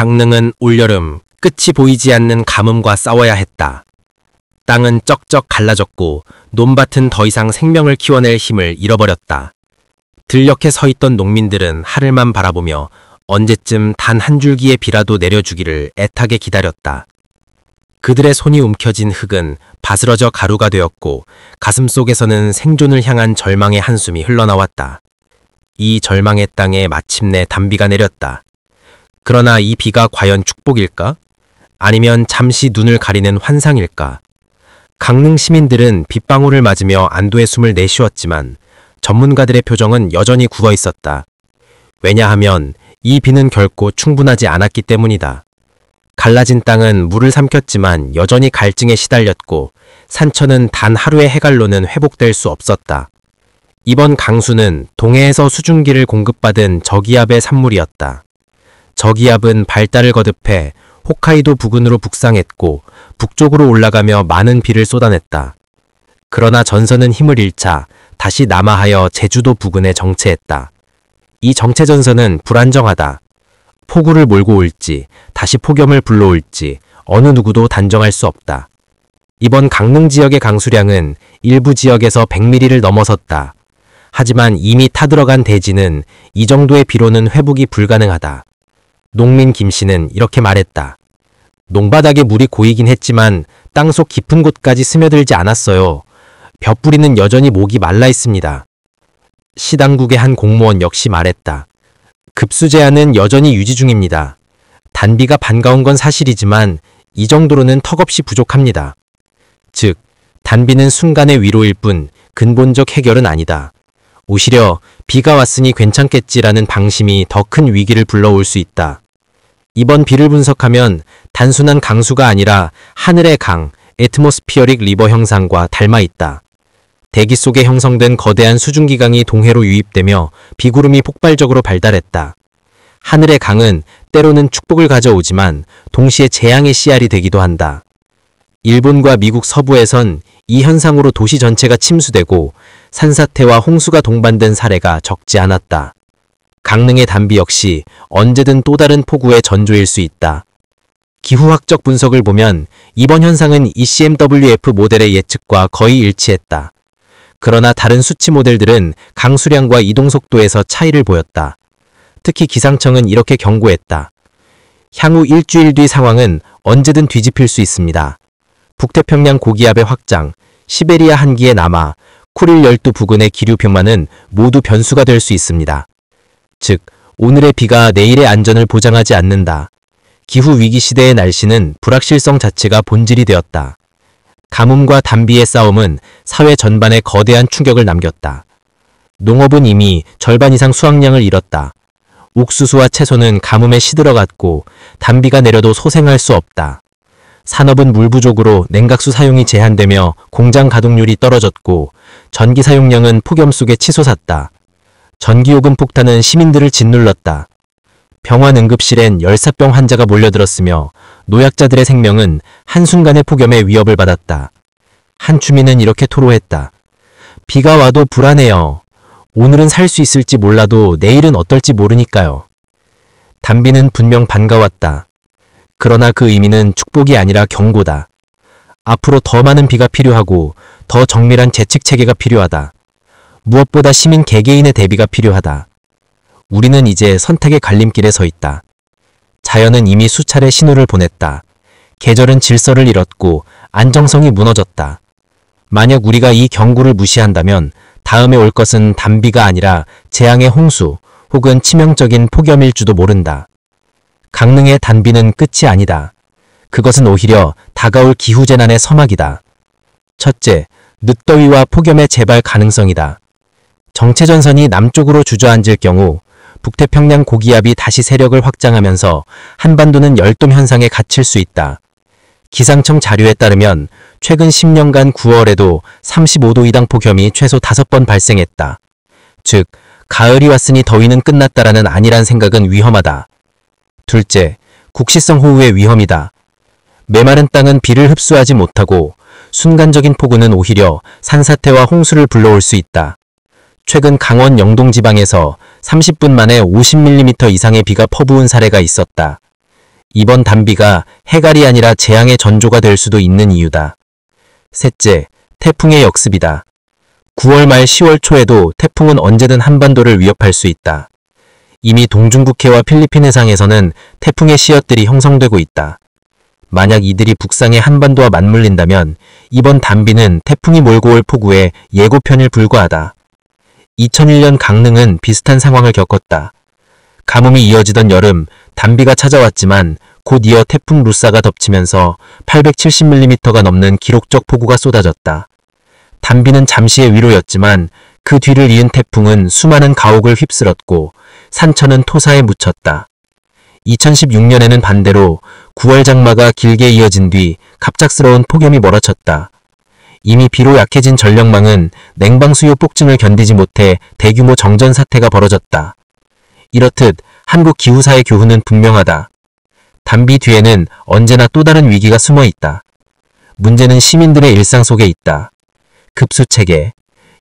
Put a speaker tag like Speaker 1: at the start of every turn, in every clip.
Speaker 1: 강릉은 올여름 끝이 보이지 않는 가뭄과 싸워야 했다. 땅은 쩍쩍 갈라졌고 논밭은 더 이상 생명을 키워낼 힘을 잃어버렸다. 들녘에 서 있던 농민들은 하늘만 바라보며 언제쯤 단 한 줄기의 비라도 내려주기를 애타게 기다렸다. 그들의 손이 움켜진 흙은 바스러져 가루가 되었고 가슴속에서는 생존을 향한 절망의 한숨이 흘러나왔다. 이 절망의 땅에 마침내 단비가 내렸다. 그러나 이 비가 과연 축복일까? 아니면 잠시 눈을 가리는 환상일까? 강릉 시민들은 빗방울을 맞으며 안도의 숨을 내쉬었지만 전문가들의 표정은 여전히 굳어 있었다. 왜냐하면 이 비는 결코 충분하지 않았기 때문이다. 갈라진 땅은 물을 삼켰지만 여전히 갈증에 시달렸고 산천은 단 하루의 해갈로는 회복될 수 없었다. 이번 강수는 동해에서 수증기를 공급받은 저기압의 산물이었다. 저기압은 발달을 거듭해 홋카이도 부근으로 북상했고 북쪽으로 올라가며 많은 비를 쏟아냈다. 그러나 전선은 힘을 잃자 다시 남하하여 제주도 부근에 정체했다. 이 정체 전선은 불안정하다. 폭우를 몰고 올지 다시 폭염을 불러올지 어느 누구도 단정할 수 없다. 이번 강릉 지역의 강수량은 일부 지역에서 100mm를 넘어섰다. 하지만 이미 타들어간 대지는 이 정도의 비로는 회복이 불가능하다. 농민 김 씨는 이렇게 말했다. 농바닥에 물이 고이긴 했지만 땅속 깊은 곳까지 스며들지 않았어요. 벼뿌리는 여전히 목이 말라 있습니다. 시당국의 한 공무원 역시 말했다. 급수 제한은 여전히 유지 중입니다. 단비가 반가운 건 사실이지만 이 정도로는 턱없이 부족합니다. 즉, 단비는 순간의 위로일 뿐 근본적 해결은 아니다. 오히려 비가 왔으니 괜찮겠지라는 방심이 더 큰 위기를 불러올 수 있다. 이번 비를 분석하면 단순한 강수가 아니라 하늘의 강, 애트모스피어릭 리버 형상과 닮아 있다. 대기 속에 형성된 거대한 수증기강이 동해로 유입되며 비구름이 폭발적으로 발달했다. 하늘의 강은 때로는 축복을 가져오지만 동시에 재앙의 씨알이 되기도 한다. 일본과 미국 서부에선 이 현상으로 도시 전체가 침수되고 산사태와 홍수가 동반된 사례가 적지 않았다. 강릉의 단비 역시 언제든 또 다른 폭우의 전조일 수 있다. 기후학적 분석을 보면 이번 현상은 ECMWF 모델의 예측과 거의 일치했다. 그러나 다른 수치 모델들은 강수량과 이동속도에서 차이를 보였다. 특히 기상청은 이렇게 경고했다. 향후 일주일 뒤 상황은 언제든 뒤집힐 수 있습니다. 북태평양 고기압의 확장, 시베리아 한기의 남하, 쿠릴 열도 부근의 기류 변화는 모두 변수가 될 수 있습니다. 즉, 오늘의 비가 내일의 안전을 보장하지 않는다. 기후위기 시대의 날씨는 불확실성 자체가 본질이 되었다. 가뭄과 단비의 싸움은 사회 전반에 거대한 충격을 남겼다. 농업은 이미 절반 이상 수확량을 잃었다. 옥수수와 채소는 가뭄에 시들어갔고 단비가 내려도 소생할 수 없다. 산업은 물 부족으로 냉각수 사용이 제한되며 공장 가동률이 떨어졌고 전기 사용량은 폭염 속에 치솟았다. 전기요금 폭탄은 시민들을 짓눌렀다. 병원 응급실엔 열사병 환자가 몰려들었으며 노약자들의 생명은 한순간의 폭염의 위협을 받았다. 한 주민은 이렇게 토로했다. 비가 와도 불안해요. 오늘은 살 수 있을지 몰라도 내일은 어떨지 모르니까요. 단비는 분명 반가웠다. 그러나 그 의미는 축복이 아니라 경고다. 앞으로 더 많은 비가 필요하고 더 정밀한 재측 체계가 필요하다. 무엇보다 시민 개개인의 대비가 필요하다. 우리는 이제 선택의 갈림길에 서 있다. 자연은 이미 수차례 신호를 보냈다. 계절은 질서를 잃었고 안정성이 무너졌다. 만약 우리가 이 경고를 무시한다면 다음에 올 것은 단비가 아니라 재앙의 홍수 혹은 치명적인 폭염일지도 모른다. 강릉의 단비는 끝이 아니다. 그것은 오히려 다가올 기후재난의 서막이다. 첫째, 늦더위와 폭염의 재발 가능성이다. 정체전선이 남쪽으로 주저앉을 경우 북태평양 고기압이 다시 세력을 확장하면서 한반도는 열돔 현상에 갇힐 수 있다. 기상청 자료에 따르면 최근 10년간 9월에도 35도 이상 폭염이 최소 5번 발생했다. 즉, 가을이 왔으니 더위는 끝났다라는 안일한 생각은 위험하다. 둘째, 국시성 호우의 위험이다. 메마른 땅은 비를 흡수하지 못하고 순간적인 폭우는 오히려 산사태와 홍수를 불러올 수 있다. 최근 강원 영동 지방에서 30분 만에 50mm 이상의 비가 퍼부은 사례가 있었다. 이번 단비가 해갈이 아니라 재앙의 전조가 될 수도 있는 이유다. 셋째, 태풍의 역습이다. 9월 말 10월 초에도 태풍은 언제든 한반도를 위협할 수 있다. 이미 동중국해와 필리핀 해상에서는 태풍의 씨앗들이 형성되고 있다. 만약 이들이 북상의 한반도와 맞물린다면 이번 단비는 태풍이 몰고 올 폭우의 예고편일 불과하다. 2001년 강릉은 비슷한 상황을 겪었다. 가뭄이 이어지던 여름, 단비가 찾아왔지만 곧 이어 태풍 루사가 덮치면서 870mm가 넘는 기록적 폭우가 쏟아졌다. 단비는 잠시의 위로였지만 그 뒤를 이은 태풍은 수많은 가옥을 휩쓸었고 산천은 토사에 묻혔다. 2016년에는 반대로 9월 장마가 길게 이어진 뒤 갑작스러운 폭염이 몰아쳤다. 이미 비로 약해진 전력망은 냉방 수요 폭증을 견디지 못해 대규모 정전 사태가 벌어졌다. 이렇듯 한국 기후사의 교훈은 분명하다. 단비 뒤에는 언제나 또 다른 위기가 숨어 있다. 문제는 시민들의 일상 속에 있다. 급수 체계.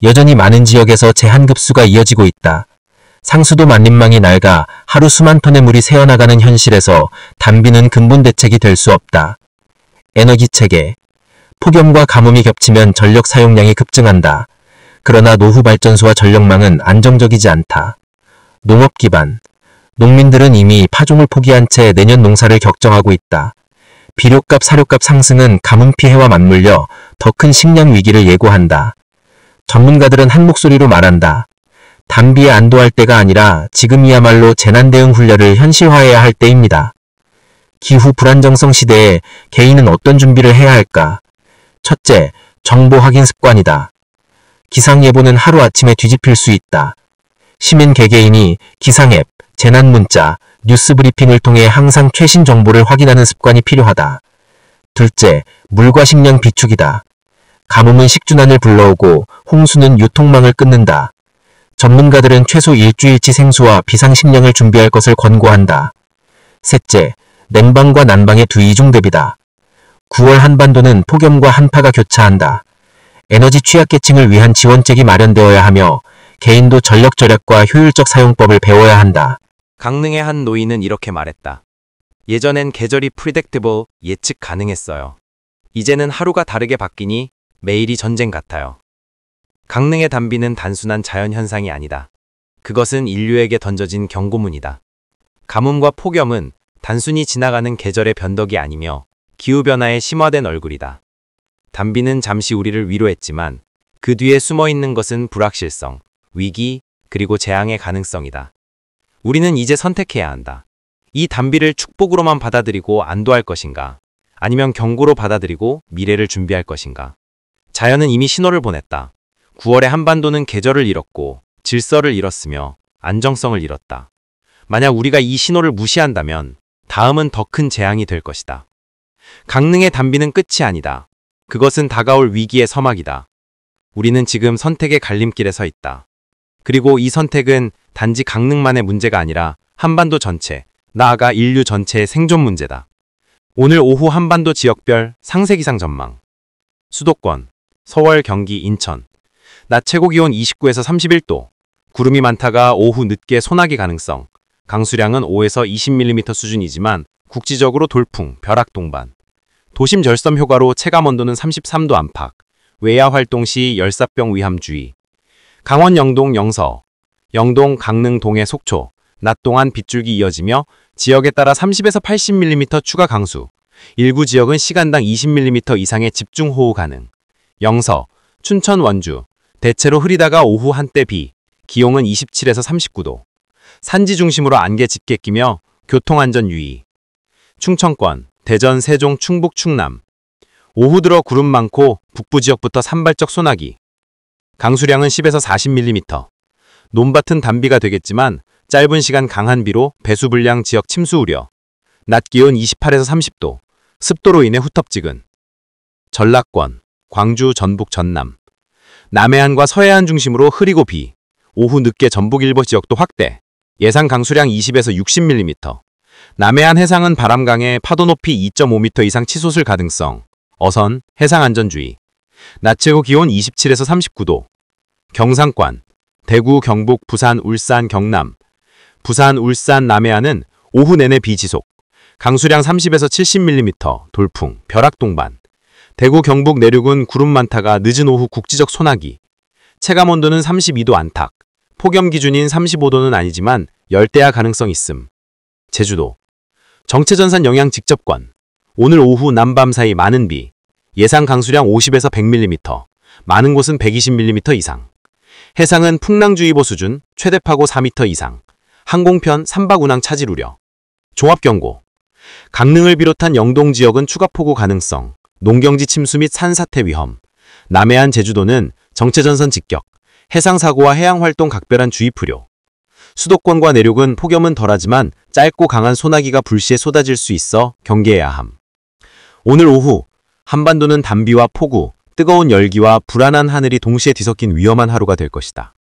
Speaker 1: 여전히 많은 지역에서 제한급수가 이어지고 있다. 상수도 만림망이 낡아 하루 수만 톤의 물이 새어나가는 현실에서 단비는 근본 대책이 될 수 없다. 에너지 체계. 폭염과 가뭄이 겹치면 전력 사용량이 급증한다. 그러나 노후 발전소와 전력망은 안정적이지 않다. 농업 기반. 농민들은 이미 파종을 포기한 채 내년 농사를 격정하고 있다. 비료값, 사료값 상승은 가뭄 피해와 맞물려 더 큰 식량 위기를 예고한다. 전문가들은 한 목소리로 말한다. 단비에 안도할 때가 아니라 지금이야말로 재난 대응 훈련을 현실화해야 할 때입니다. 기후 불안정성 시대에 개인은 어떤 준비를 해야 할까? 첫째, 정보 확인 습관이다. 기상예보는 하루아침에 뒤집힐 수 있다. 시민 개개인이 기상앱, 재난문자, 뉴스브리핑을 통해 항상 최신 정보를 확인하는 습관이 필요하다. 둘째, 물과 식량 비축이다. 가뭄은 식준환을 불러오고 홍수는 유통망을 끊는다. 전문가들은 최소 일주일치 생수와 비상식량을 준비할 것을 권고한다. 셋째, 냉방과 난방의 두 이중 대비다. 9월 한반도는 폭염과 한파가 교차한다. 에너지 취약계층을 위한 지원책이 마련되어야 하며 개인도 전력 절약과 효율적 사용법을 배워야 한다.
Speaker 2: 강릉의 한 노인은 이렇게 말했다. 예전엔 계절이 프리딕티블, 예측 가능했어요. 이제는 하루가 다르게 바뀌니 매일이 전쟁 같아요. 강릉의 단비는 단순한 자연현상이 아니다. 그것은 인류에게 던져진 경고문이다. 가뭄과 폭염은 단순히 지나가는 계절의 변덕이 아니며 기후변화의 심화된 얼굴이다. 단비는 잠시 우리를 위로했지만 그 뒤에 숨어있는 것은 불확실성, 위기, 그리고 재앙의 가능성이다. 우리는 이제 선택해야 한다. 이 단비를 축복으로만 받아들이고 안도할 것인가? 아니면 경고로 받아들이고 미래를 준비할 것인가? 자연은 이미 신호를 보냈다. 9월에 한반도는 계절을 잃었고 질서를 잃었으며 안정성을 잃었다. 만약 우리가 이 신호를 무시한다면 다음은 더 큰 재앙이 될 것이다. 강릉의 단비는 끝이 아니다. 그것은 다가올 위기의 서막이다. 우리는 지금 선택의 갈림길에 서 있다. 그리고 이 선택은 단지 강릉만의 문제가 아니라 한반도 전체, 나아가 인류 전체의 생존 문제다. 오늘 오후 한반도 지역별 상세 기상 전망. 수도권, 서울, 경기, 인천. 낮 최고 기온 29에서 31도. 구름이 많다가 오후 늦게 소나기 가능성. 강수량은 5에서 20mm 수준이지만 국지적으로 돌풍, 벼락 동반. 도심 절섬 효과로 체감 온도는 33도 안팎. 외야 활동 시 열사병 위험 주의. 강원 영동 영서. 영동, 강릉, 동해, 속초. 낮 동안 빗줄기 이어지며 지역에 따라 30에서 80mm 추가 강수. 일부 지역은 시간당 20mm 이상의 집중호우 가능. 영서, 춘천, 원주. 대체로 흐리다가 오후 한때 비. 기온은 27에서 39도. 산지 중심으로 안개 짙게 끼며 교통안전 유의. 충청권, 대전, 세종, 충북, 충남. 오후 들어 구름 많고 북부 지역부터 산발적 소나기. 강수량은 10에서 40mm. 논밭은 단비가 되겠지만 짧은 시간 강한 비로 배수 불량 지역 침수 우려. 낮 기온 28에서 30도. 습도로 인해 후텁지근. 전라권, 광주, 전북, 전남. 남해안과 서해안 중심으로 흐리고 비. 오후 늦게 전북 일부 지역도 확대. 예상 강수량 20에서 60mm. 남해안 해상은 바람 강해 파도 높이 2.5m 이상 치솟을 가능성. 어선, 해상안전주의. 낮 최고 기온 27에서 39도. 경상권, 대구, 경북, 부산, 울산, 경남. 부산, 울산, 남해안은 오후 내내 비 지속. 강수량 30에서 70mm, 돌풍, 벼락 동반. 대구 경북 내륙은 구름 많다가 늦은 오후 국지적 소나기. 체감 온도는 32도 안팎. 폭염 기준인 35도는 아니지만 열대야 가능성 있음. 제주도. 정체전산 영향 직접권. 오늘 오후 남밤 사이 많은 비. 예상 강수량 50에서 100mm. 많은 곳은 120mm 이상. 해상은 풍랑주의보 수준, 최대 파고 4m 이상. 항공편 3박 운항 차질 우려. 종합경고. 강릉을 비롯한 영동 지역은 추가 폭우 가능성, 농경지 침수 및 산사태 위험. 남해안 제주도는 정체전선 직격, 해상사고와 해양활동 각별한 주의 필요. 수도권과 내륙은 폭염은 덜하지만 짧고 강한 소나기가 불시에 쏟아질 수 있어 경계해야 함. 오늘 오후 한반도는 단비와 폭우, 뜨거운 열기와 불안한 하늘이 동시에 뒤섞인 위험한 하루가 될 것이다.